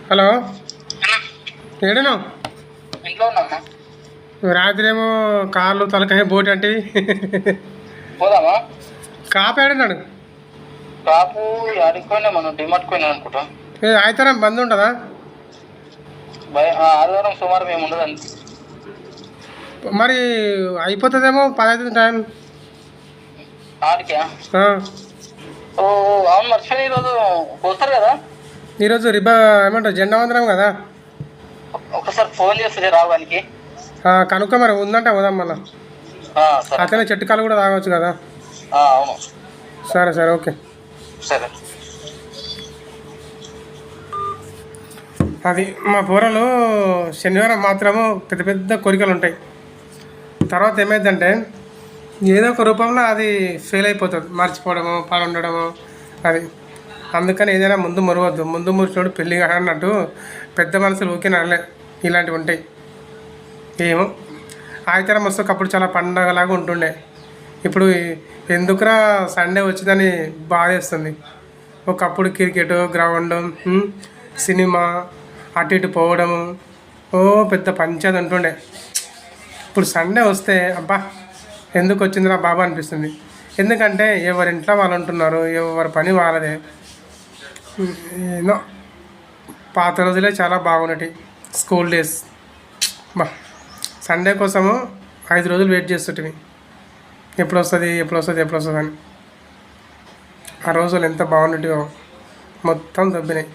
Hello, ఏడను ఇంట్లో ఉన్నామా? రాత్రి ఏమో కార్లు తలకాయ బోటి అంటే పోదామా? కాపు ఏడన్నాడు. కాపు అడిగిపోయినా మనం డిమార్ట్ పోయినా అనుకుంటా. ఆదివారం బంద్ ఉంటుందా? ఆదివారం సోమవారం ఏమి ఉండదండి. మరి అయిపోతుందేమో 10 అవుతుంది టైం. ఆడికా? ఓ అవును, మర్చిపోయి ఈరోజు పోస్తారు కదా. ఈరోజు ఏమంటారు జెండా వందనం కదా. ఒకసారి ఫోన్ చేస్తుంది రావడానికి. కనుక్క మరి ఉందంటే పోదాం మళ్ళా. అతనే చెట్టు కాలు కూడా తాగవచ్చు కదా. అవును, సరే సరే ఓకే. సరే. అది మా పూరలు శనివారం మాత్రము పెద్ద పెద్ద కోరికలు ఉంటాయి. తర్వాత ఏమైందంటే ఏదో ఒక రూపంలో అది ఫెయిల్ అయిపోతుంది, మర్చిపోవడము, పాల్గొనడము. అది అందుకని ఏదైనా ముందు మురవద్దు. ముందు మురిచినోడు పెళ్ళి అన్నట్టు పెద్ద మనసులు ఊకే నడలే. ఇలాంటివి ఉంటాయి. ఏమో ఆదివారం వస్తే ఒకప్పుడు చాలా పండగలాగా ఉంటుండే. ఇప్పుడు ఎందుకురా సండే వచ్చిందని బాధేస్తుంది. ఒకప్పుడు క్రికెట్ గ్రౌండ్, సినిమా, అటు ఇటు పోవడము, పెద్ద పంచాయతీ ఉంటుండే. ఇప్పుడు సండే వస్తే అబ్బా ఎందుకు వచ్చిందిరా బాబా అనిపిస్తుంది. ఎందుకంటే ఎవరింట్లో వాళ్ళు ఉంటున్నారు, ఎవరి పని వాళ్ళదే. ఏదో పాత రోజులే చాలా బాగున్నటి. స్కూల్ డేస్ సండే కోసము 5 రోజులు వెయిట్ చేస్తుంటివి. ఎప్పుడు వస్తుంది అని. ఆ రోజులు ఎంత బాగున్నటివో మొత్తం దబ్బినాయి.